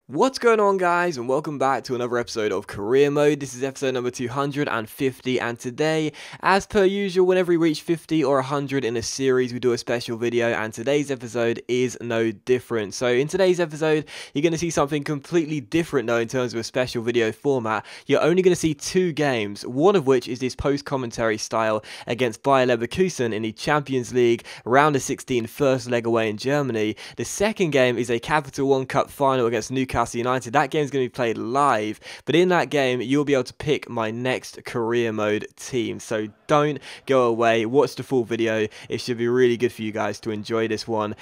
What's going on, guys, and welcome back to another episode of Career Mode. This is episode number 250, and today, as per usual, whenever we reach 50 or 100 in a series, we do a special video, and today's episode is no different. So in today's episode, you're going to see something completely different though in terms of a special video format. You're only going to see two games, one of which is this post-commentary style against Bayer Leverkusen in the Champions League round of 16 first leg away in Germany. The second game is a Capital One Cup final against Newcastle United. That game is going to be played live, but in that game you'll be able to pick my next career mode team, so don't go away, watch the full video. It should be really good for you guys to enjoy this one,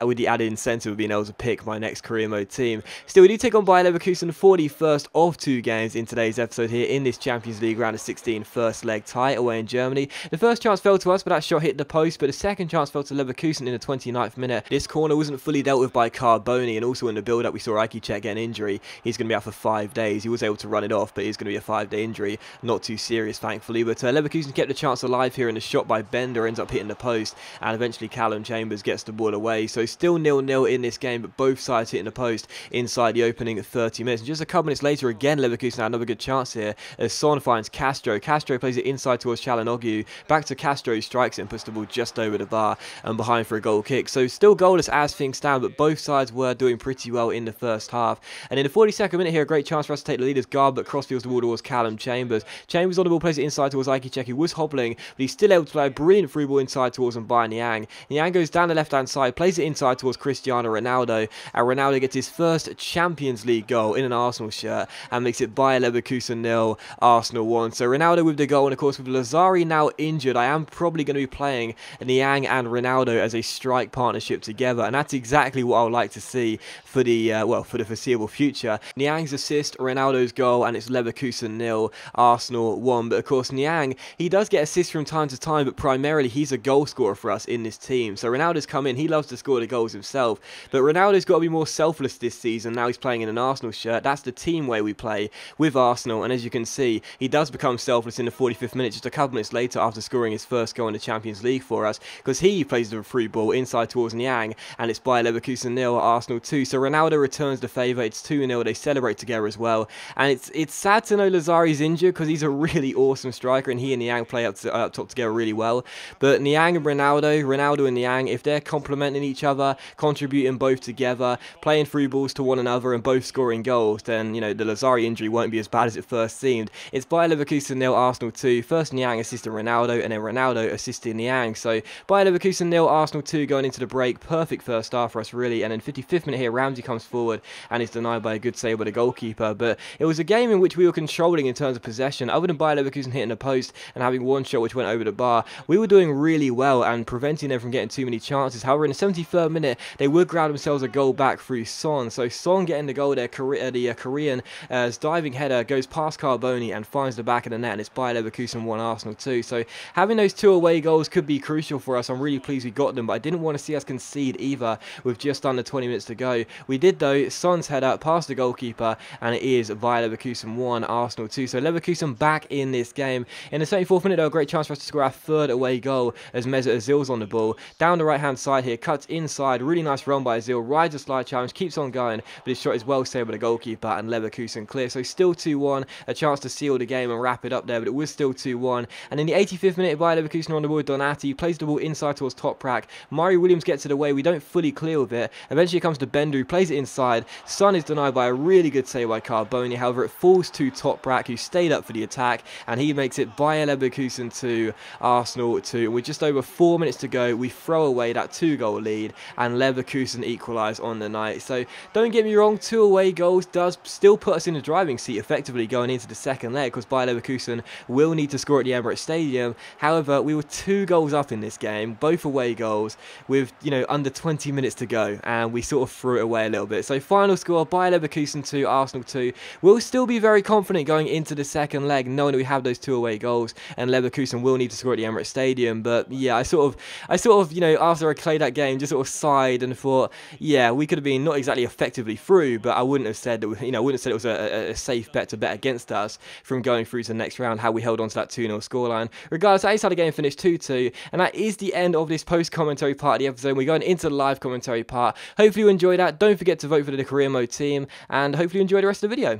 with the added incentive of being able to pick my next career mode team. Still, we do take on Bayer Leverkusen for the first of two games in today's episode here in this Champions League round of 16 first leg tie away in Germany. The first chance fell to us, but that shot hit the post, but the second chance fell to Leverkusen in the 29th minute. This corner wasn't fully dealt with by Carboni, and also in the build-up we saw Ike get an injury. He's going to be out for 5 days. He was able to run it off, but it's going to be a 5-day injury. Not too serious, thankfully. But Leverkusen kept the chance alive here, and the shot by Bender ends up hitting the post, and eventually Callum Chambers gets the ball away. So still 0-0 in this game, but both sides hitting the post inside the opening 30 minutes. And just a couple minutes later, again, Leverkusen had another good chance here as Son finds Castro. Castro plays it inside towards Çalhanoğlu. Back to Castro, who strikes it and puts the ball just over the bar and behind for a goal kick. So still goalless as things stand, but both sides were doing pretty well in the first half. And in the 42nd minute here, a great chance for us to take the lead as Garbutt crossfields the ball towards Callum Chambers. Chambers on the ball, plays it inside towards Ike, who was hobbling, but he's still able to play a brilliant through ball inside towards Mbaye Niang. Niang goes down the left-hand side, plays it inside towards Cristiano Ronaldo, and Ronaldo gets his first Champions League goal in an Arsenal shirt and makes it Bayer Leverkusen 0, Arsenal 1. So Ronaldo with the goal, and of course with Lazari now injured, I am probably going to be playing Niang and Ronaldo as a strike partnership together, and that's exactly what I would like to see for the for the foreseeable future. Niang's assist, Ronaldo's goal, and it's Leverkusen 0, Arsenal 1. But of course Niang, he does get assists from time to time, but primarily he's a goal scorer for us in this team. So Ronaldo's come in, he loves to score the goals himself, but Ronaldo's got to be more selfless this season. Now he's playing in an Arsenal shirt. That's the team way we play with Arsenal, and as you can see, he does become selfless in the 45th minute, just a couple minutes later after scoring his first goal in the Champions League for us, because he plays the free ball inside towards Niang, and it's Bayer Leverkusen 0, Arsenal 2. So Ronaldo returns the favour. It's 2-0. They celebrate together as well, and it's sad to know Lazari's injured because he's a really awesome striker, and he and Niang play up top together really well. But Niang and Ronaldo and Niang, if they're complementing each other, contributing both together, playing through balls to one another, and both scoring goals, then you know the Lazari injury won't be as bad as it first seemed. It's Bayer Leverkusen 0, Arsenal 2. First Niang assisting Ronaldo, and then Ronaldo assisting Niang. So Bayer Leverkusen 0, Arsenal 2 going into the break. Perfect first half for us really, and then 55th minute here, Ramsey comes forward and is denied by a good save by the goalkeeper. But it was a game in which we were controlling in terms of possession. Other than Bayer Leverkusen hitting the post and having one shot which went over the bar, we were doing really well and preventing them from getting too many chances. However, in the 73rd minute, they would grab themselves a goal back through Son. So Son getting the goal there, the Korean diving header goes past Carboni and finds the back of the net, and it's Bayer Leverkusen 1, Arsenal 2. So having those two away goals could be crucial for us. I'm really pleased we got them, but I didn't want to see us concede either with just under 20 minutes to go. We did though. Son's header past the goalkeeper, and it is Bayer Leverkusen 1, Arsenal 2. So Leverkusen back in this game. In the 74th minute, though, a great chance for us to score our third away goal as Mesut Ozil's on the ball. Down the right-hand side here, cuts inside. Really nice run by Ozil. Rides a slide challenge, keeps on going, but his shot is well saved by the goalkeeper, and Leverkusen clear. So still 2-1. A chance to seal the game and wrap it up there, but it was still 2-1. And in the 85th minute, Bayer Leverkusen on the ball with Donati. Plays the ball inside towards Toprak. Murray Williams gets it away. We don't fully clear with it. Eventually it comes to Bender, who plays it inside. Son is denied by a really good save by Carboni. However, it falls to Toprak, who stayed up for the attack, and he makes it Bayer Leverkusen 2, Arsenal 2. With just over 4 minutes to go, we throw away that 2-goal lead, and Leverkusen equalise on the night. So don't get me wrong, 2 away goals does still put us in the driving seat effectively going into the second leg, because Bayer Leverkusen will need to score at the Emirates Stadium. However, we were 2 goals up in this game, both away goals, with under 20 minutes to go, and we sort of threw it away a little bit. So final score, Bayer Leverkusen 2, Arsenal 2. We'll still be very confident going into the second leg, knowing that we have those 2 away goals, and Leverkusen will need to score at the Emirates Stadium. But yeah, I sort of, you know, after I played that game, just sort of sighed and thought, yeah, we could have been not exactly effectively through, but I wouldn't have said that, you know, I wouldn't have said it was a safe bet to bet against us from going through to the next round, how we held on to that 2-0 scoreline. Regardless, that is how the game finished 2-2, and that is the end of this post-commentary part of the episode. We're going into the live commentary part. Hopefully you enjoyed that. Don't forget to vote for the career mode team, and hopefully you enjoy the rest of the video.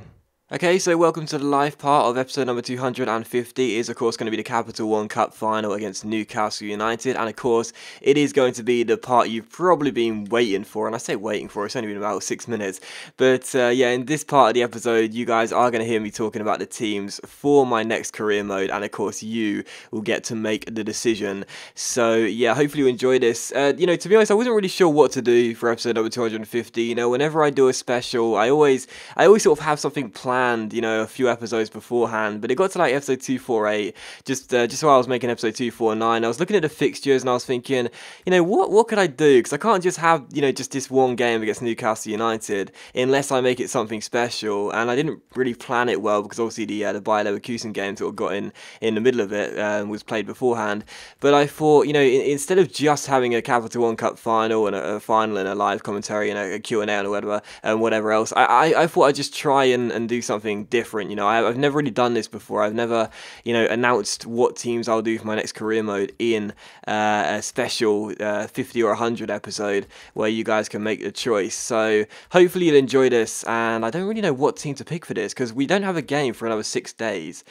Okay, so welcome to the live part of episode number 250. It is, of course, going to be the Capital One Cup final against Newcastle United. And, of course, it is going to be the part you've probably been waiting for. And I say waiting for, it's only been about 6 minutes. But, yeah, in this part of the episode, you guys are going to hear me talking about the teams for my next career mode. And, of course, you will get to make the decision. So, yeah, hopefully you enjoy this. You know, to be honest, I wasn't really sure what to do for episode number 250. You know, whenever I do a special, I always sort of have something planned, you know, a few episodes beforehand, but it got to like episode 248, just while I was making episode 249, I was looking at the fixtures and I was thinking, you know, what could I do, because I can't just have, you know, just this one game against Newcastle United unless I make it something special, and I didn't really plan it well, because obviously the Bayer Leverkusen game sort of got in the middle of it, was played beforehand, but I thought, you know, instead of just having a Capital One Cup final and a final and a live commentary and a Q&A and whatever else, I thought I'd just try and do something different. You know, I've never really done this before. I've never, you know, announced what teams I'll do for my next career mode in a special 50 or 100 episode where you guys can make the choice. So hopefully you'll enjoy this, and I don't really know what team to pick for this because we don't have a game for another 6 days.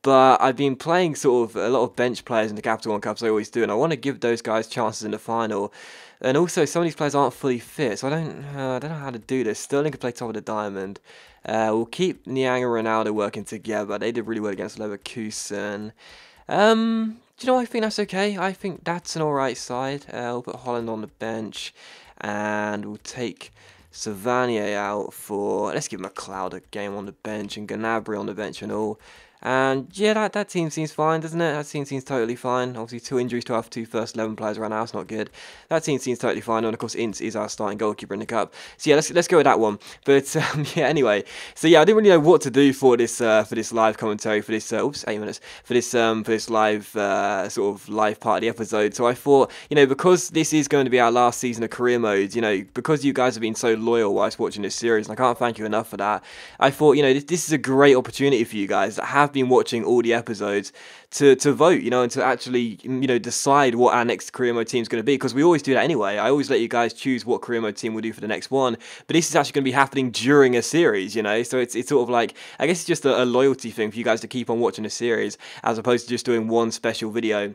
But I've been playing sort of a lot of bench players in the Capital One Cups, I always do, and I want to give those guys chances in the final. And also, some of these players aren't fully fit, so I don't know how to do this. Sterling could play top of the diamond. We'll keep Niang and Ronaldo working together. They did really well against Leverkusen. Do you know, I think that's okay. I think that's an alright side. We'll put Holland on the bench, and we'll take Savanier out for... Let's give McLeod a game on the bench, and Gnabry on the bench and all. And yeah, that team seems fine, doesn't it? That team seems totally fine. Obviously, 2 injuries to our 2 first 11 players right now. It's not good. That team seems totally fine. And of course, Ince is our starting goalkeeper in the cup. So yeah, let's go with that one. But yeah, anyway. So yeah, I didn't really know what to do for this live commentary, for this 8 minutes, for this live sort of live part of the episode. So I thought, you know, because this is going to be our last season of career mode, you know, because you guys have been so loyal whilst watching this series, and I can't thank you enough for that. I thought, you know, this is a great opportunity for you guys that have been watching all the episodes to vote, you know, and to actually, you know, decide what our next career mode team is going to be, because we always do that anyway. I always let you guys choose what career mode team we'll do for the next one, but this is actually going to be happening during a series, you know, so it's sort of like, I guess it's just a loyalty thing for you guys to keep on watching the series, as opposed to just doing one special video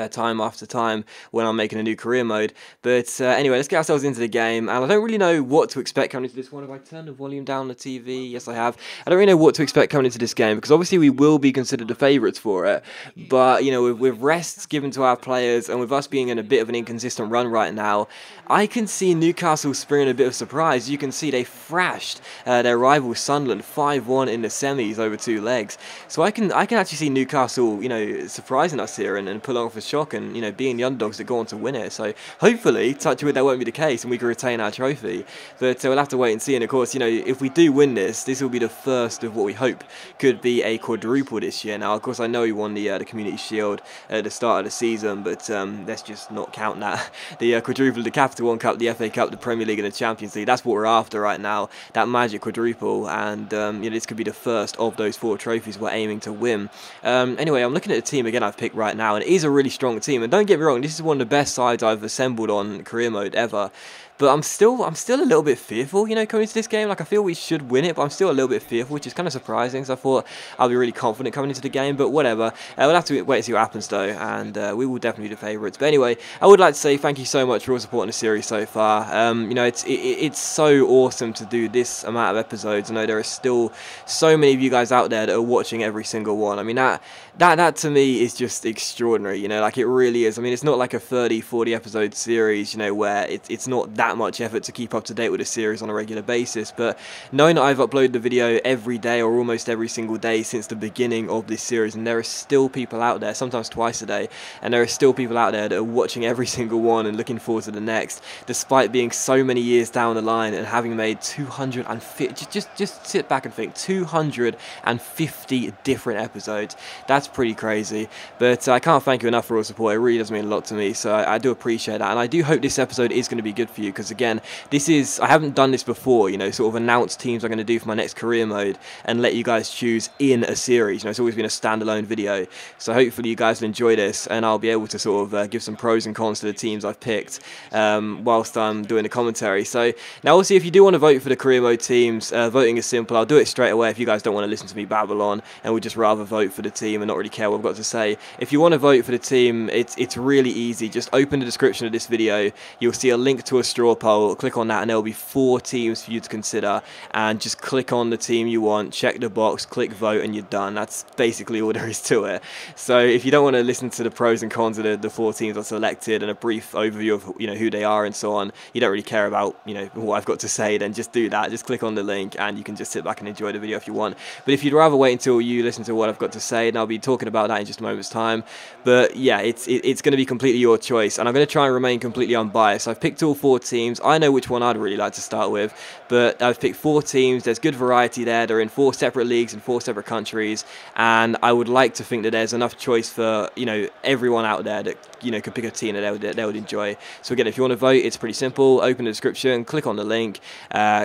time after time when I'm making a new career mode. But anyway, let's get ourselves into the game, and I don't really know what to expect coming into this one. Have I turned the volume down on the TV? Yes, I have. I don't really know what to expect coming into this game, because obviously we will be considered the favourites for it, but you know, with rests given to our players, and with us being in a bit of an inconsistent run right now, I can see Newcastle springing a bit of surprise. You can see they thrashed their rival Sunderland 5-1 in the semis over 2 legs, so I can actually see Newcastle, you know, surprising us here and pulling off a shock, and you know, being the underdogs that go on to win it. So hopefully, touch wood, that won't be the case, and we can retain our trophy. But we'll have to wait and see. And of course, you know, if we do win this will be the first of what we hope could be a quadruple this year. Now, of course, I know we won the Community Shield at the start of the season, but let's just not count that. The quadruple, the Capital One Cup, the FA Cup, the Premier League, and the Champions League. That's what we're after right now. That magic quadruple, and you know, this could be the first of those 4 trophies we're aiming to win. Anyway, I'm looking at the team again I've picked right now, and it is a really strong team. And don't get me wrong, this is one of the best sides I've assembled on career mode ever. But I'm still a little bit fearful, you know, coming into this game. Like, I feel we should win it, but I'm still a little bit fearful, which is kind of surprising. So I thought I'll be really confident coming into the game, but whatever. We'll have to wait and see what happens, though, and we will definitely be the favourites. But anyway, I would like to say thank you so much for all supporting the series so far. You know, it's so awesome to do this amount of episodes. I know there are still so many of you guys out there that are watching every single one. I mean, that to me is just extraordinary, you know, like it really is. I mean, it's not like a 30, 40 episode series, you know, where it's not that that much effort to keep up to date with a series on a regular basis, but knowing that I've uploaded the video every day or almost every single day since the beginning of this series, and there are still people out there, sometimes twice a day, and there are still people out there that are watching every single one and looking forward to the next, despite being so many years down the line and having made 250, just sit back and think, 250 different episodes. That's pretty crazy, but I can't thank you enough for all support. It really does mean a lot to me, so I do appreciate that, and I do hope this episode is going to be good for you, because again, I haven't done this before, you know, sort of announce teams I'm going to do for my next career mode and let you guys choose in a series. You know, it's always been a standalone video, so hopefully you guys will enjoy this, and I'll be able to sort of give some pros and cons to the teams I've picked whilst I'm doing the commentary. So now obviously, if you do want to vote for the career mode teams, voting is simple. I'll do it straight away if you guys don't want to listen to me babble on and would just rather vote for the team and not really care what I've got to say. If you want to vote for the team, it's really easy. Just open the description of this video, you'll see a link to a straw poll, click on that, and there will be 4 teams for you to consider, and just click on the team you want, check the box, click vote, and you're done. That's basically all there is to it. So if you don't want to listen to the pros and cons of the 4 teams I selected and a brief overview of, you know, who they are and so on, you don't really care about, you know, what I've got to say, then just do that. Just click on the link and you can just sit back and enjoy the video if you want. But if you'd rather wait until you listen to what I've got to say, then I'll be talking about that in just a moment's time. But yeah, it's going to be completely your choice, and I'm going to try and remain completely unbiased. I've picked all 4 teams. I know which one I'd really like to start with, but I've picked 4 teams. There's good variety there. They're in 4 separate leagues in 4 separate countries, and I would like to think that there's enough choice for, you know, everyone out there that, you know, could pick a team that they would enjoy. So again, if you want to vote, it's pretty simple. Open the description, click on the link,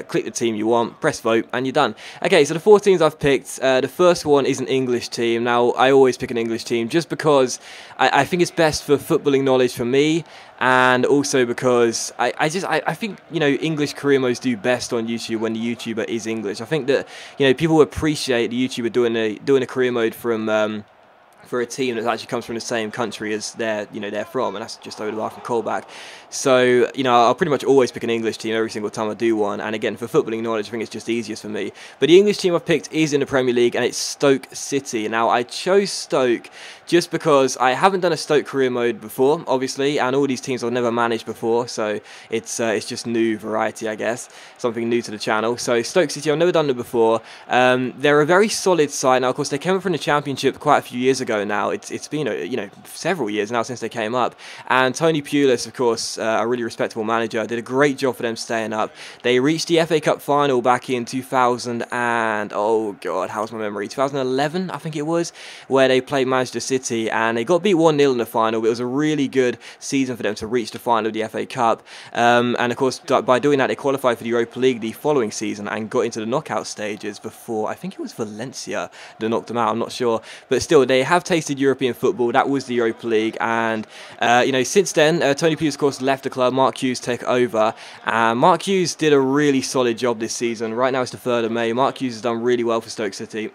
click the team you want, press vote, and you're done. Okay, so the 4 teams I've picked, the first one is an English team. Now, I always pick an English team just because I think it's best for footballing knowledge for me, and also because I think, you know, English career modes do best on YouTube when the YouTuber is English. I think that, you know, people appreciate the YouTuber doing a career mode from for a team that actually comes from the same country as they're from, and that's just over the bar from Colback. So, you know, I'll pretty much always pick an English team every single time I do one, and again, for footballing knowledge, I think it's just easiest for me. But the English team I've picked is in the Premier League, and it's Stoke City. Now, I chose Stoke just because I haven't done a Stoke career mode before, obviously, and all these teams I've never managed before, so it's just new variety, I guess, something new to the channel. So Stoke City, I've never done them before. They're a very solid side. Now, of course, they came up from the Championship quite a few years ago now. It's been, you know, several years now since they came up, and Tony Pulis, of course, a really respectable manager, did a great job for them staying up. They reached the FA Cup final back in 2000 and, oh god, how's my memory, 2011 I think it was, where they played Manchester City, and they got beat 1-0 in the final, but it was a really good season for them to reach the final of the FA Cup, and of course by doing that they qualified for the Europa League the following season and got into the knockout stages before, I think it was Valencia that knocked them out, I'm not sure, but still, they have tasted European football. That was the Europa League, and you know, since then Tony Pulis, of course, left the club. Mark Hughes took over, and Mark Hughes did a really solid job this season. Right now it's the 3rd of May. Mark Hughes has done really well for Stoke City.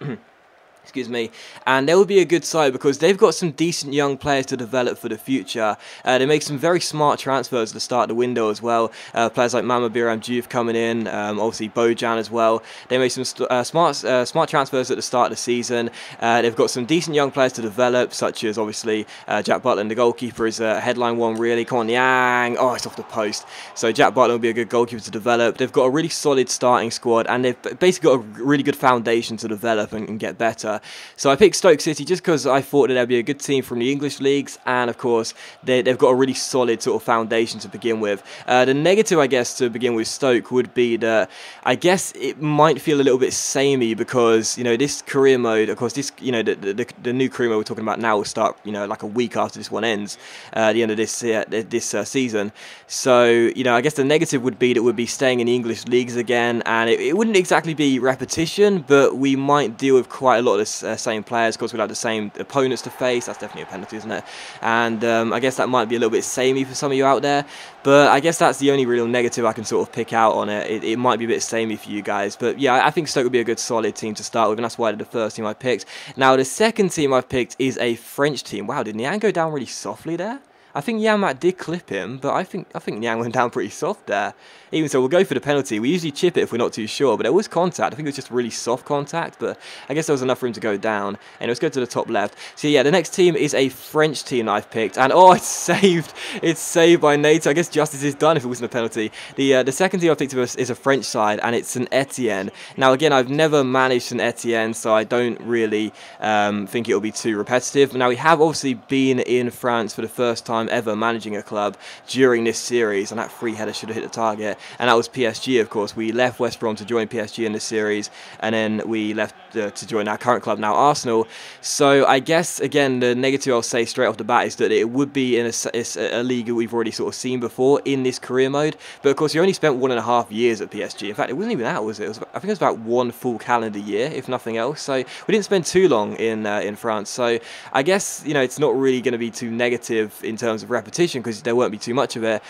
Excuse me, and they will be a good side because they've got some decent young players to develop for the future. They make some very smart transfers at the start of the window as well. Players like Mama Biram Diouf coming in, obviously Bojan as well. They made some smart transfers at the start of the season. They've got some decent young players to develop, such as obviously Jack Butland, the goalkeeper, is a headline one really. Come on, Yang! Oh, it's off the post. So Jack Butland will be a good goalkeeper to develop. They've got a really solid starting squad, and they've basically got a really good foundation to develop and get better. So I picked Stoke City just because I thought that they'd be a good team from the English leagues, and of course they've got a really solid sort of foundation to begin with. The negative, I guess, to begin with Stoke would be that I guess it might feel a little bit samey because, you know, this career mode, of course, this, you know, the new career mode we're talking about now will start, you know, like a week after this one ends, at the end of this season. So, you know, I guess the negative would be that we'd be staying in the English leagues again, and it wouldn't exactly be repetition, but we might deal with quite a lot of the same players. Of course, we'll have the same opponents to face. That's definitely a penalty, isn't it? And I guess that might be a little bit samey for some of you out there, but I guess that's the only real negative I can sort of pick out on it. It might be a bit samey for you guys, but yeah, I think Stoke would be a good solid team to start with, and that's why they're the first team I picked. Now, the second team I've picked is a French team. Wow, did Niang go down really softly there? I think Yamat did clip him, but I think Nyang went down pretty soft there. Even so, we'll go for the penalty. We usually chip it if we're not too sure, but it was contact. I think it was just really soft contact, but I guess there was enough for him to go down. And let's go to the top left. So yeah, the next team is a French team I've picked, and oh, it's saved. It's saved by Nato. I guess justice is done if it wasn't a penalty. The second team I've picked is a French side, and it's St Etienne. Now again, I've never managed St Etienne, so I don't really think it will be too repetitive. Now we have obviously been in France for the first time ever managing a club during this series, and that free header should have hit the target. And that was PSG, of course. We left West Brom to join PSG in this series, and then we left to join our current club, now Arsenal. So I guess, again, the negative I'll say straight off the bat is that it would be in a league that we've already sort of seen before in this career mode. But of course, you only spent 1.5 years at PSG. In fact, it wasn't even that, was it? I think it was about 1 full calendar year, if nothing else. So we didn't spend too long in France. So I guess, you know, it's not really going to be too negative in terms of repetition because there won't be too much of it.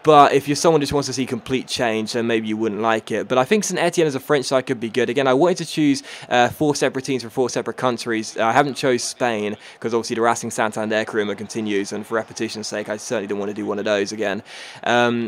But if you're someone who just wants to see complete change, then maybe you wouldn't like it. But I think St Etienne as a French side could be good. Again, I wanted to choose 4 separate teams from 4 separate countries. I haven't chose Spain because obviously the Racing Santander career mode continues, and for repetition's sake, I certainly didn't want to do one of those again.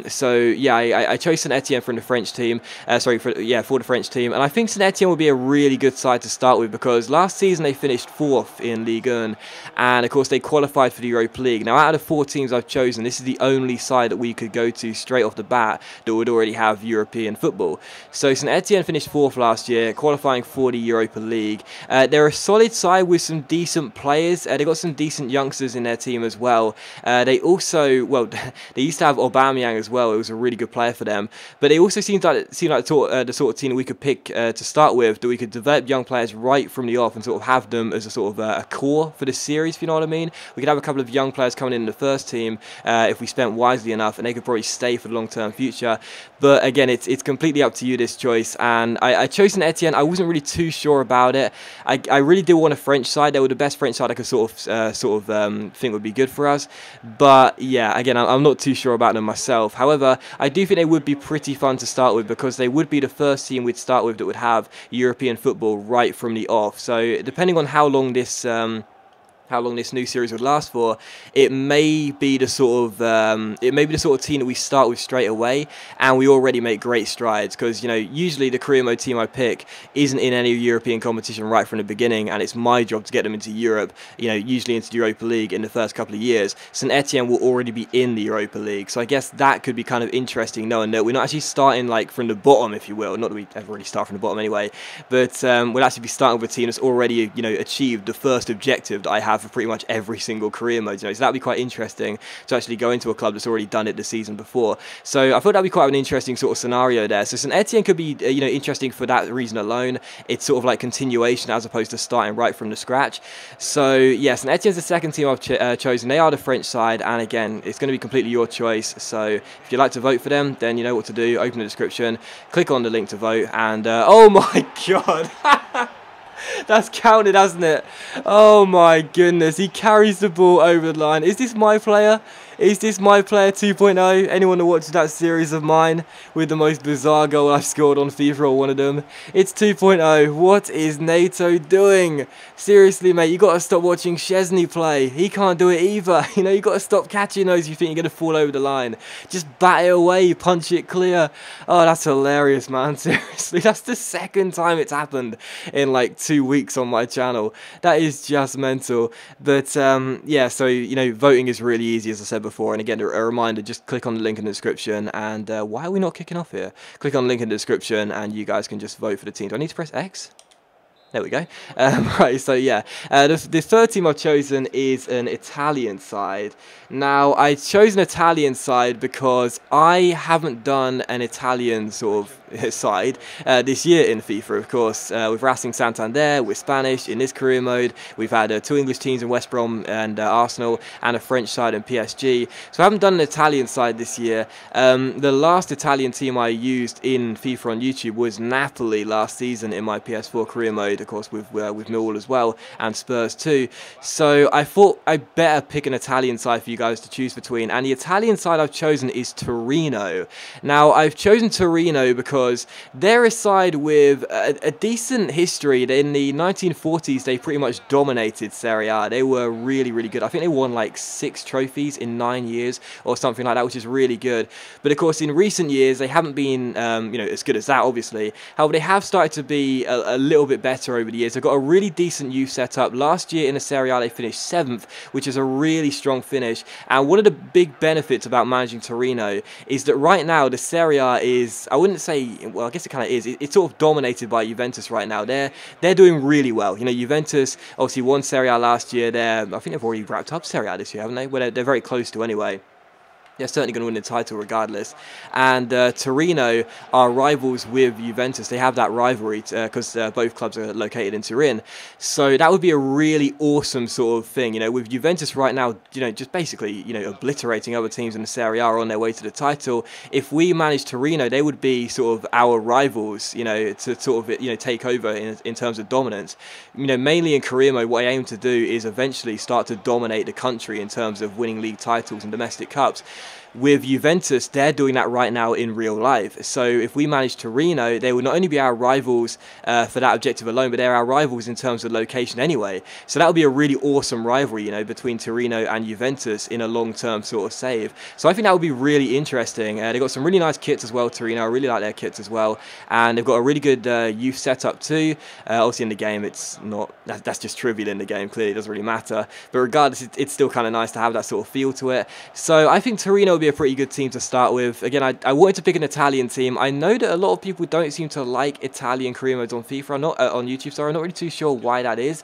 So yeah, I chose St Etienne from the French team. For the French team, and I think St Etienne would be a really good side to start with because last season they finished 4th in Ligue 1, and of course they qualified for the Europa League. Now, out of the 4 teams I've chosen, this is the only side that we could go to straight off the bat that would already have European football. So St Etienne finished 4th last year, qualifying for the Europa League. They're a solid side with some decent players. They've got some decent youngsters in their team as well. They also, well, they used to have Aubameyang as well. It was a really good player for them. But they also seemed like the sort of team that we could pick to start with, that we could develop young players right from the off and sort of have them as a sort of a core for the series, if you know what I mean. We could have a couple of young players coming in the first team if we spent wisely enough, and they could probably stay for the long-term future. But again, it's completely up to you, this choice. And I chose St Etienne. I wasn't really too sure about it. I really did want a French side. They were the best French side I could sort of think would be good for us. But yeah, again, I'm not too sure about them myself. However, I do think they would be pretty fun to start with because they would be the first team we'd start with that would have European football right from the off. So depending on how long this new series would last for, it may be the sort of team that we start with straight away, and we already make great strides because, you know, usually the career mode team I pick isn't in any European competition right from the beginning, and it's my job to get them into Europe, you know, usually into the Europa League in the first couple of years. St Etienne will already be in the Europa League, so I guess that could be kind of interesting, knowing that we're not actually starting like from the bottom, if you will. Not that we ever really start from the bottom anyway, but we'll actually be starting with a team that's already, you know, achieved the first objective that I have for pretty much every single career mode, you know, so that'd be quite interesting to actually go into a club that's already done it the season before. So I thought that'd be quite an interesting sort of scenario there. So St Etienne could be, you know, interesting for that reason alone. It's sort of like continuation as opposed to starting right from the scratch. So yeah, St Etienne's the second team I've chosen. They are the French side, and again, it's going to be completely your choice. So if you'd like to vote for them, then you know what to do. Open the description, click on the link to vote, and oh my god. That's counted, hasn't it? Oh my goodness, he carries the ball over the line. Is this my player? Is this my player 2.0? Anyone that watched that series of mine with the most bizarre goal I've scored on FIFA or one of them? It's 2.0. What is Nato doing? Seriously, mate, you got to stop watching Chesney play. He can't do it either. You know, you got to stop catching those if you think you're going to fall over the line. Just bat it away, punch it clear. Oh, that's hilarious, man. Seriously, that's the second time it's happened in like 2 weeks on my channel. That is just mental. But yeah, so, you know, voting is really easy, as I said before. And again, a reminder, just click on the link in the description. And why are we not kicking off here? Click on the link in the description and you guys can just vote for the team. Do I need to press X? There we go. Right, so yeah, the third team I've chosen is an Italian side. Now, I chose an Italian side because I haven't done an Italian sort of side this year in FIFA, of course. With Racing Santander, we're Spanish in this career mode. We've had 2 English teams in West Brom and Arsenal, and a French side in PSG. So I haven't done an Italian side this year. The last Italian team I used in FIFA on YouTube was Napoli last season in my PS4 career mode, of course, with Millwall as well, and Spurs too. So I thought I'd better pick an Italian side for you guys to choose between, and the Italian side I've chosen is Torino. Now, I've chosen Torino because because they're a side with a decent history. In the 1940s, they pretty much dominated Serie A. They were really, really good. I think they won like 6 trophies in 9 years or something like that, which is really good. But of course, in recent years, they haven't been, as good as that, obviously. However, they have started to be a little bit better over the years. They've got a really decent youth setup. Last year in the Serie A, they finished 7th, which is a really strong finish. And one of the big benefits about managing Torino is that right now the Serie A is, I wouldn't say, well, I guess it kind of is. It's sort of dominated by Juventus right now. They're doing really well. Juventus obviously won Serie A last year. I think they've already wrapped up Serie A this year, haven't they? Well, they're very close to anyway. They're certainly going to win the title regardless. And Torino are rivals with Juventus. They have that rivalry because both clubs are located in Turin. So that would be a really awesome sort of thing. With Juventus right now, just basically, obliterating other teams in the Serie A on their way to the title. If we manage Torino, they would be sort of our rivals, to sort of, take over in terms of dominance. Mainly in career mode, what I aim to do is eventually start to dominate the country in terms of winning league titles and domestic cups. With Juventus, they're doing that right now in real life. So if we manage Torino, they will not only be our rivals for that objective alone, but they're our rivals in terms of location anyway. So that would be a really awesome rivalry, between Torino and Juventus in a long-term sort of save. So I think that would be really interesting. They've got some really nice kits as well, Torino. I really like their kits as well. And they've got a really good youth setup too. Obviously in the game, it's not, that's just trivial in the game, clearly it doesn't really matter. But regardless, it's still kind of nice to have that sort of feel to it. So I think Torino be a pretty good team to start with. Again, I wanted to pick an Italian team. I know that a lot of people don't seem to like Italian career modes on FIFA. I'm not on YouTube. Sorry, I'm not really too sure why that is,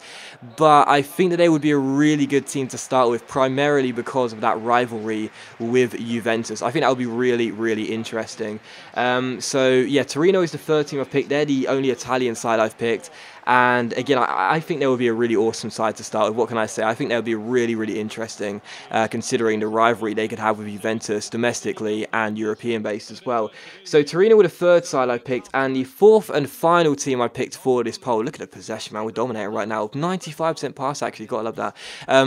but I think that they would be a really good team to start with, primarily because of that rivalry with Juventus. I think that would be really, really interesting. So yeah, Torino is the 3rd team I've picked. They're the only Italian side I've picked. And again, I think they would be a really awesome side to start with. What can I say? I think they would be really, really interesting, considering the rivalry they could have with Juventus domestically and European-based as well. So Torino were the 3rd side I picked, and the 4th and final team I picked for this poll. Look at the possession, man. We're dominating right now. 95% pass, actually. Gotta love that.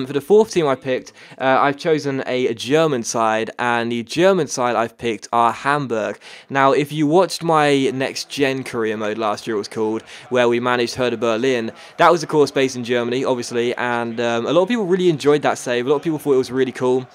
For the 4th team I picked, I've chosen a German side, and the German side I've picked are Hamburg. Now, if you watched my Next Gen career mode last year, it was called, where we managed Hertha Berlin. That was, of course, based in Germany, obviously, and a lot of people really enjoyed that save. A lot of people thought it was really cool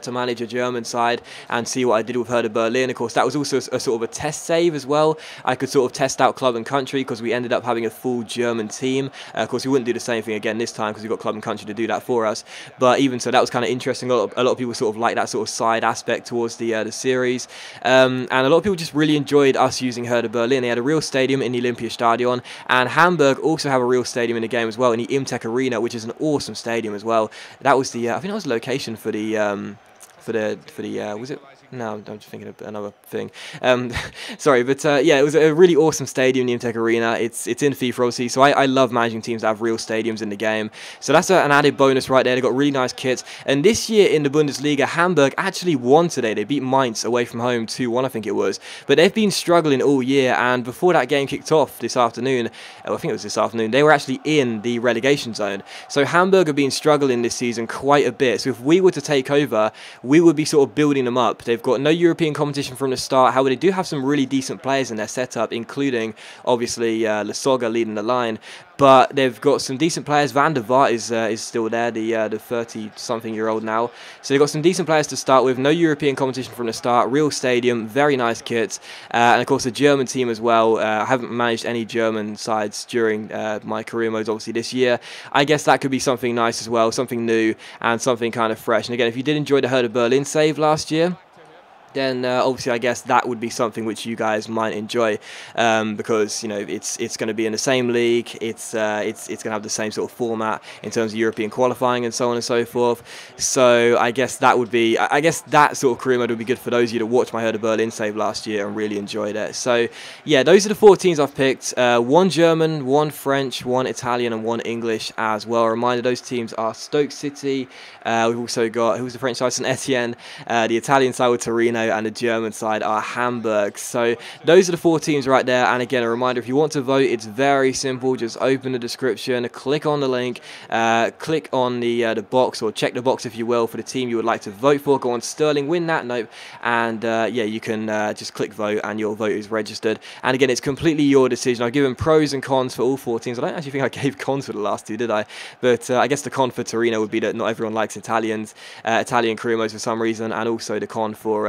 to manage a German side and see what I did with Hertha Berlin. Of course, that was also a sort of a test save as well. I could sort of test out club and country because we ended up having a full German team. Of course, we wouldn't do the same thing again this time because we got club and country to do that for us. But even so, that was kind of interesting. A lot of people sort of like that sort of side aspect towards the series. And a lot of people just really enjoyed us using Hertha Berlin. They had a real stadium in the Olympiastadion, and Hamburg also have a real stadium in the game as well, in the Imtech Arena, which is an awesome stadium as well. That was the I think that was the location for the was it? No, I'm just thinking of another thing. Sorry, but yeah, it was a really awesome stadium, the Imtech Arena. It's in FIFA, obviously, so I love managing teams that have real stadiums in the game. So that's an added bonus right there. They've got really nice kits. And this year in the Bundesliga, Hamburg actually won today. They beat Mainz away from home 2-1, I think it was. But they've been struggling all year, and before that game kicked off this afternoon, I think it was this afternoon, they were actually in the relegation zone. So Hamburg have been struggling this season quite a bit. So if we were to take over, we would be sort of building them up. They've got no European competition from the start. However, they do have some really decent players in their setup, including obviously Lasogga leading the line. But they've got some decent players. Van der Vaart is still there, the 30-something-year-old now. So they've got some decent players to start with. No European competition from the start. Real stadium, very nice kits, and of course a German team as well. I haven't managed any German sides during my career modes, obviously this year. I guess that could be something nice as well, something new and something kind of fresh. And again, if you did enjoy the Hertha Berlin save last year, then obviously I guess that would be something which you guys might enjoy, because it's going to be in the same league, it's going to have the same sort of format in terms of European qualifying and so on and so forth. So I guess that would be, I guess that sort of career mode would be good for those of you that watched my Hertha Berlin save last year and really enjoyed it. So yeah, those are the 4 teams I've picked. 1 German, 1 French, 1 Italian and 1 English as well. A reminder, those teams are Stoke City. We've also got, who's the French side? Saint Etienne. The Italian side with Torino. Torino, and the German side are Hamburg. So those are the 4 teams right there. And again, a reminder, if you want to vote, it's very simple. Just open the description, click on the link, click on the box, or check the box if you will, for the team you would like to vote for. Go on Sterling, win that note, and yeah, you can just click vote and your vote is registered. And again, it's completely your decision. I've given pros and cons for all 4 teams. I don't actually think I gave cons for the last 2, did I? But I guess the con for Torino would be that not everyone likes Italian career modes for some reason, and also the con for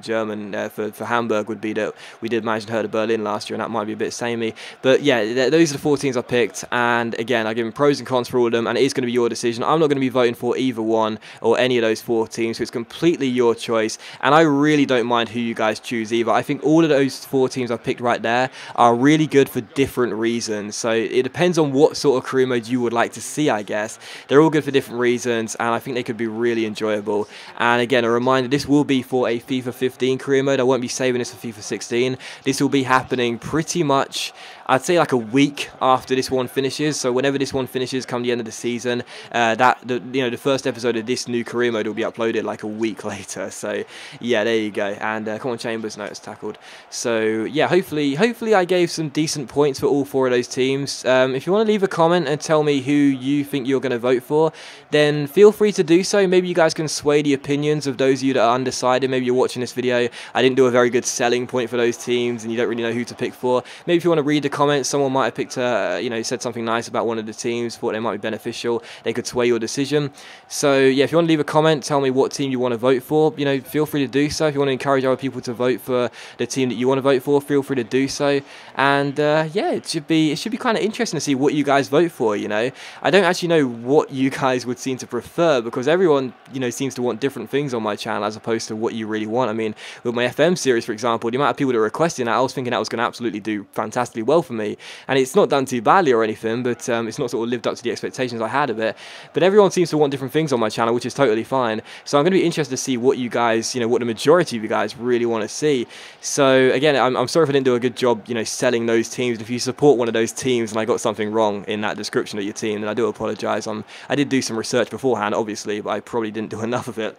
German for Hamburg would be that we did manage to hurt Berlin last year, and that might be a bit samey. But yeah, those are the 4 teams I picked, and again, I've given pros and cons for all of them, and it is going to be your decision. I'm not going to be voting for either one or any of those 4 teams, so it's completely your choice, and I really don't mind who you guys choose either. I think all of those 4 teams I've picked right there are really good for different reasons, so it depends on what sort of career mode you would like to see, I guess. They're all good for different reasons, and I think they could be really enjoyable. And again, a reminder, this will be for a FIFA 15 career mode. I won't be saving this for FIFA 16. This will be happening pretty much, I'd say, like a week after this one finishes. So whenever this one finishes, come the end of the season, the first episode of this new career mode will be uploaded like a week later. So yeah, there you go. And come on, Chambers, no, it's tackled. So yeah, hopefully I gave some decent points for all 4 of those teams. If you want to leave a comment and tell me who you think you're going to vote for, then feel free to do so. Maybe you guys can sway the opinions of those of you that are undecided. Maybe you're watching this video, I didn't do a very good selling point for those teams, and you don't really know who to pick for. Maybe if you want to read the comments, someone might have picked said something nice about one of the teams, thought they might be beneficial, they could sway your decision. So yeah, if you want to leave a comment, tell me what team you want to vote for, feel free to do so. If you want to encourage other people to vote for the team that you want to vote for, feel free to do so. And yeah, it should be kind of interesting to see what you guys vote for. I don't actually know what you guys would seem to prefer, because everyone seems to want different things on my channel as opposed to what you really want. I mean, with my FM series, for example, the amount of people that are requesting that, I was thinking that was going to absolutely do fantastically well for me, and it's not done too badly or anything, but it's not sort of lived up to the expectations I had of it. But everyone seems to want different things on my channel, which is totally fine. So I'm going to be interested to see what you guys, what the majority of you guys really want to see. So again, I'm sorry if I didn't do a good job, selling those teams. If you support one of those teams and I got something wrong in that description of your team, then I do apologise. I did do some research beforehand, obviously, but I probably didn't do enough of it.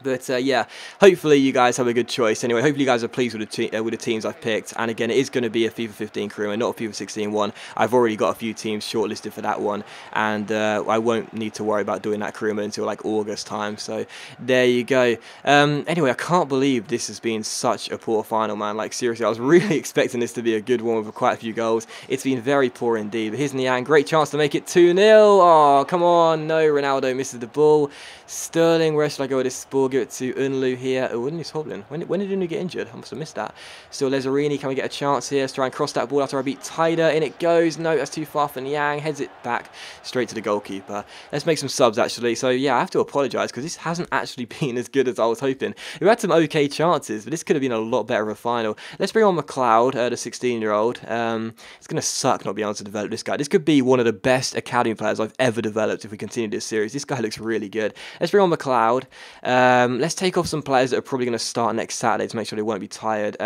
But yeah, hopefully you guys have a good choice. Anyway, hopefully you guys are pleased with the teams I've picked. And again, it is going to be a FIFA 15 career mode, not a FIFA 16 one. I've already got a few teams shortlisted for that one, and I won't need to worry about doing that career mode until like August time. So there you go. Anyway, I can't believe this has been such a poor final, man. Like seriously, I was really expecting this to be a good one with quite a few goals. It's been very poor indeed. But here's Niang, great chance to make it 2-0. Oh, come on, no, Ronaldo misses the ball. Sterling, where should I go with this ball? Give it to Unlu here. Oh, Unlu's hobbling. When did Unlu get injured? I must have missed that. Still Lazzarini, can we get a chance here? Let's try and cross that ball after I beat Tyder. In it goes. No, that's too far for Niang. Heads it back straight to the goalkeeper. Let's make some subs, actually. So, yeah, I have to apologise because this hasn't actually been as good as I was hoping. We had some okay chances, but this could have been a lot better of a final. Let's bring on McLeod, the 16-year-old. It's going to suck not being able to develop this guy. This could be one of the best academy players I've ever developed if we continue this series. This guy looks really good. Let's bring on McLeod. Let's take off some players that are probably going to start next Saturday to make sure they won't be tired.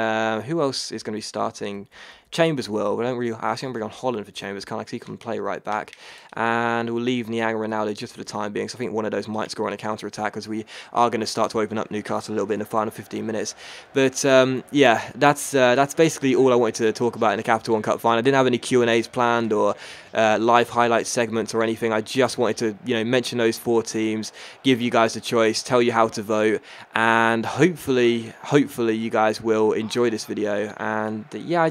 Who else is going to be starting? Chambers will. We don't really. I actually bring on Holland for Chambers, kind of, because he can play right back. And we'll leave Niang and Ronaldo just for the time being. So I think one of those might score on a counter attack, because we are going to start to open up Newcastle a little bit in the final 15 minutes. But yeah, that's basically all I wanted to talk about in the Capital One Cup final. I didn't have any Q&As planned or live highlight segments or anything. I just wanted to mention those 4 teams, give you guys the choice, tell you how to vote, and hopefully you guys will enjoy this video. And yeah,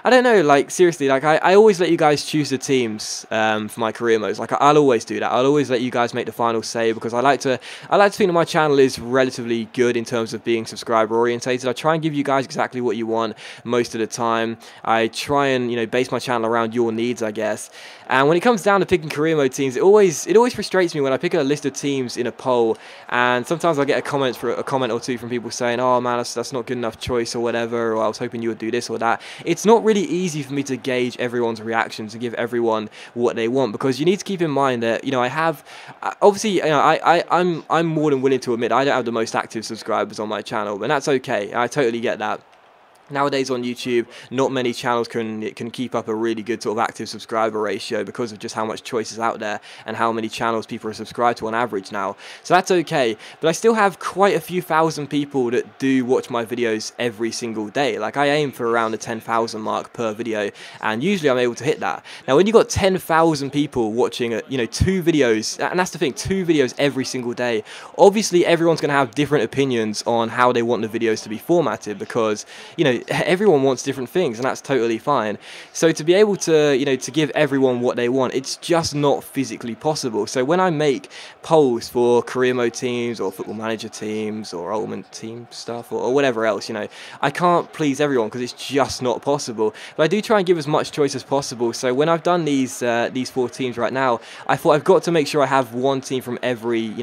I don't know, like seriously, like I always let you guys choose the teams for my career modes. Like I'll always do that. I'll always let you guys make the final say, because I like to think that my channel is relatively good in terms of being subscriber orientated. I try and give you guys exactly what you want most of the time. I try and base my channel around your needs, I guess. And when it comes down to picking career mode teams, it always frustrates me when I pick a list of teams in a poll, and sometimes I get a comment or two from people saying, "Oh man, that's not good enough choice," or whatever, or "I was hoping you would do this or that." It's not really easy for me to gauge everyone's reactions and give everyone what they want, because you need to keep in mind that I have obviously I'm more than willing to admit I don't have the most active subscribers on my channel, and that's okay. I totally get that. Nowadays on YouTube, not many channels can keep up a really good sort of active subscriber ratio because of just how much choice is out there and how many channels people are subscribed to on average now. So that's okay, but I still have quite a few thousand people that do watch my videos every single day. Like, I aim for around the 10,000 mark per video, and usually I'm able to hit that. Now, when you've got 10,000 people watching, 2 videos, and that's the thing, 2 videos every single day, obviously everyone's going to have different opinions on how they want the videos to be formatted, because, everyone wants different things, and that's totally fine. So to be able to, to give everyone what they want, it's just not physically possible. So when I make polls for career mode teams or football manager teams or ultimate team stuff or whatever else, I can't please everyone because it's just not possible. But I do try and give as much choice as possible. So when I've done these 4 teams right now, I thought I've got to make sure I have one team from every,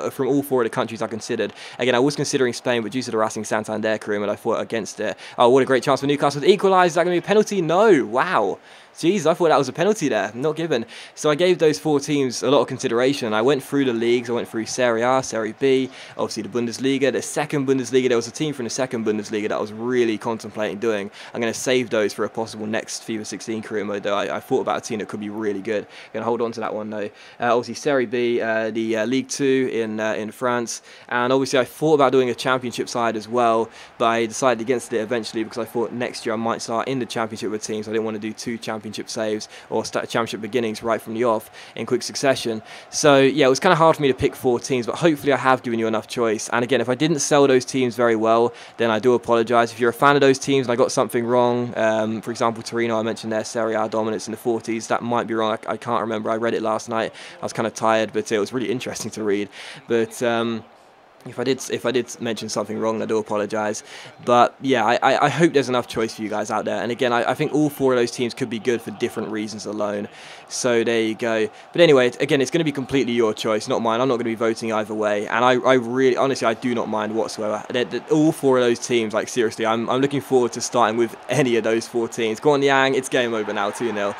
from all 4 of the countries I considered. Again, I was considering Spain, but due to the Racing Santander career mode, I thought against it. Oh, what a great chance for Newcastle to equalise. Is that going to be a penalty? No. Wow. Jeez, I thought that was a penalty there, not given. So I gave those 4 teams a lot of consideration. I went through the leagues, I went through Serie A, Serie B, obviously the Bundesliga, the second Bundesliga. There was a team from the second Bundesliga that I was really contemplating doing. I'm going to save those for a possible next FIFA 16 career mode, though. I thought about a team that could be really good. I'm going to hold on to that one, though. Obviously Serie B, the League 2 in France, and obviously I thought about doing a championship side as well, but I decided against it eventually because I thought next year I might start in the championship with teams. I didn't want to do 2 championship saves or start championship beginnings right from the off in quick succession. So yeah, it was kind of hard for me to pick 4 teams, but hopefully I have given you enough choice. And again, if I didn't sell those teams very well, then I do apologise. If you're a fan of those teams and I got something wrong, for example Torino, I mentioned their Serie A dominance in the 40s, that might be wrong. I can't remember. I read it last night. I was kind of tired, but it was really interesting to read. But if I did mention something wrong, I do apologise. But yeah, I hope there's enough choice for you guys out there. And again, I think all 4 of those teams could be good for different reasons alone. So there you go. But anyway, again, it's going to be completely your choice, not mine. I'm not going to be voting either way. And I really, honestly, I do not mind whatsoever. All 4 of those teams, like seriously, I'm looking forward to starting with any of those 4 teams. Go on, Yang, it's game over now, 2-0.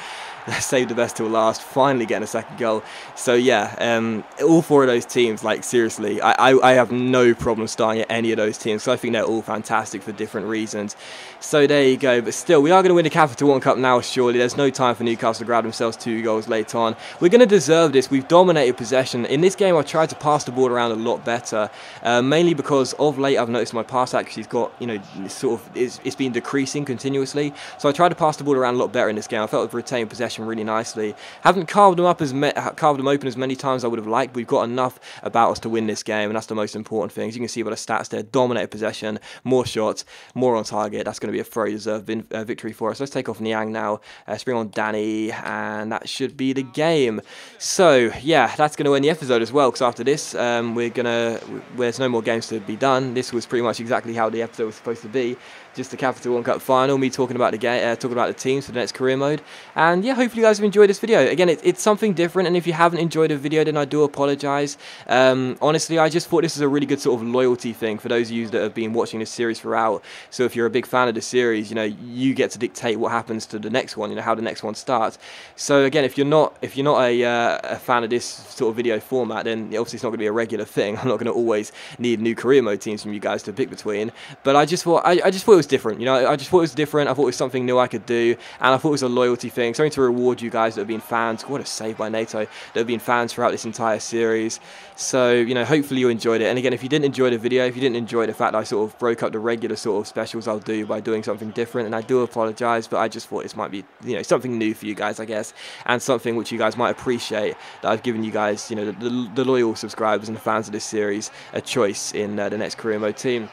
Saved the best till last, finally getting a second goal. So yeah, all 4 of those teams, like seriously, I have no problem starting at any of those teams, because I think they're all fantastic for different reasons. So there you go. But still, we are going to win the Capital One Cup now, surely. There's no time for Newcastle to grab themselves 2 goals late on. We're going to deserve this. We've dominated possession. In this game, I've tried to pass the ball around a lot better, mainly because of late I've noticed my pass accuracy's got, it's been decreasing continuously. So I tried to pass the ball around a lot better in this game. I felt I've retained possession really nicely. Haven't carved them open as many times as I would have liked, but we've got enough about us to win this game, and that's the most important thing. As you can see by the stats there, dominated possession, more shots, more on target. That's going to be a thoroughly deserved victory for us. Let's take off Niang now, spring on Danny, and that should be the game. So yeah, that's going to end the episode as well, because after this, there's no more games to be done. This was pretty much exactly how the episode was supposed to be. Just the Capital One Cup final, me talking about the game, talking about the teams for the next career mode, and yeah, hopefully you guys have enjoyed this video. Again, it's something different, and if you haven't enjoyed the video, then I do apologise. Honestly, I just thought this is a really good sort of loyalty thing for those of you that have been watching this series throughout. So if you're a big fan of the series, you get to dictate what happens to the next one, how the next one starts. So again, if you're not a fan of this sort of video format, then obviously it's not going to be a regular thing. I'm not going to always need new career mode teams from you guys to pick between. But I just thought it was different. I just thought it was different. I thought it was something new I could do, and I thought it was a loyalty thing, something to reward you guys that have been fans. What a save by NATO, that have been fans throughout this entire series. So hopefully you enjoyed it. And again, if you didn't enjoy the video, if you didn't enjoy the fact that I sort of broke up the regular sort of specials I'll do by doing something different, and I do apologise, but I just thought this might be something new for you guys, I guess, and something which you guys might appreciate, that I've given you guys, the loyal subscribers and the fans of this series, a choice in the next career mode team.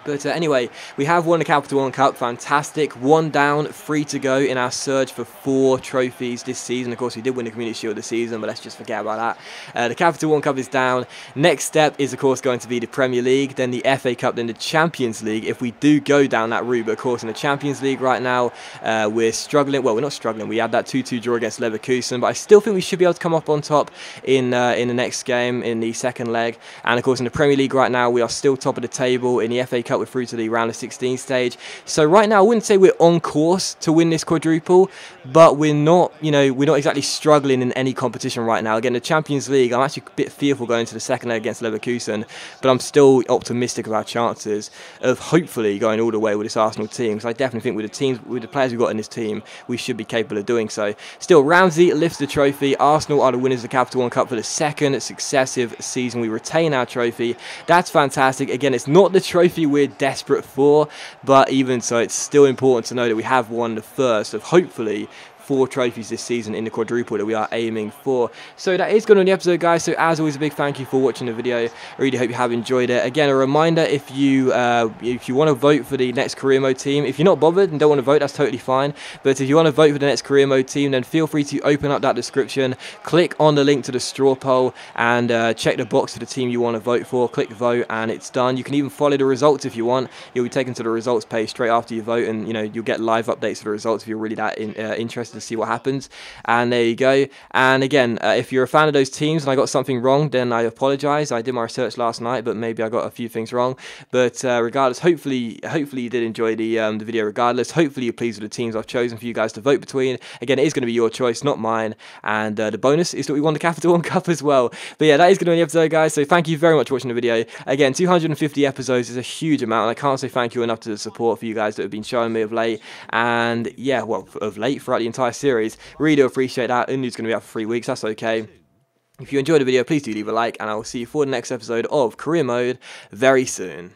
But anyway, we have won the Capital One Cup. Fantastic. 1 down, 3 to go in our surge for 4 trophies this season. Of course, we did win the Community Shield this season, but let's just forget about that. The Capital One Cup is down. Next step is, of course, going to be the Premier League, then the FA Cup, then the Champions League, if we do go down that route. But, of course, in the Champions League right now, we're struggling. Well, we're not struggling. We had that 2-2 draw against Leverkusen, but I still think we should be able to come up on top in the next game, in the second leg. And, of course, in the Premier League right now, we are still top of the table. In the FA Cup, Cup, we're through to the round of 16 stage. So right now, I wouldn't say we're on course to win this quadruple, but we're not, we're not exactly struggling in any competition right now. Again, the Champions League, I'm actually a bit fearful going to the second leg against Leverkusen, but I'm still optimistic of our chances of hopefully going all the way with this Arsenal team, because I definitely think with the players we've got in this team, we should be capable of doing so. Still, Ramsey lifts the trophy. Arsenal are the winners of the Capital One Cup for the second successive season. We retain our trophy. That's fantastic. Again, it's not the trophy we're desperate for, but even so, it's still important to know that we have won the first of hopefully 4 trophies this season in the quadruple that we are aiming for. So that is going on the episode, guys. So as always, a big thank you for watching the video. I really hope you have enjoyed it. Again, a reminder, if you want to vote for the next career mode team, if you're not bothered and don't want to vote, that's totally fine. But if you want to vote for the next career mode team, then feel free to open up that description, click on the link to the straw poll, and check the box for the team you want to vote for. Click vote, and it's done. You can even follow the results if you want. You'll be taken to the results page straight after you vote, and you'll get live updates of the results if you're really that interested to see what happens. And there you go. And again, if you're a fan of those teams and I got something wrong, then I apologize. I did my research last night, but maybe I got a few things wrong. But regardless, hopefully you did enjoy the video regardless. Hopefully you're pleased with the teams I've chosen for you guys to vote between. Again, it is going to be your choice, not mine. And the bonus is that we won the Capital One Cup as well. But yeah, that is going to be the episode, guys. So thank you very much for watching the video. Again, 250 episodes is a huge amount, and I can't say thank you enough to the support for you guys that have been showing me of late. And yeah, well, of late throughout the entire series. Really do appreciate that. It's going to be out for 3 weeks. That's okay. If you enjoyed the video, please do leave a like, and I will see you for the next episode of Career Mode very soon.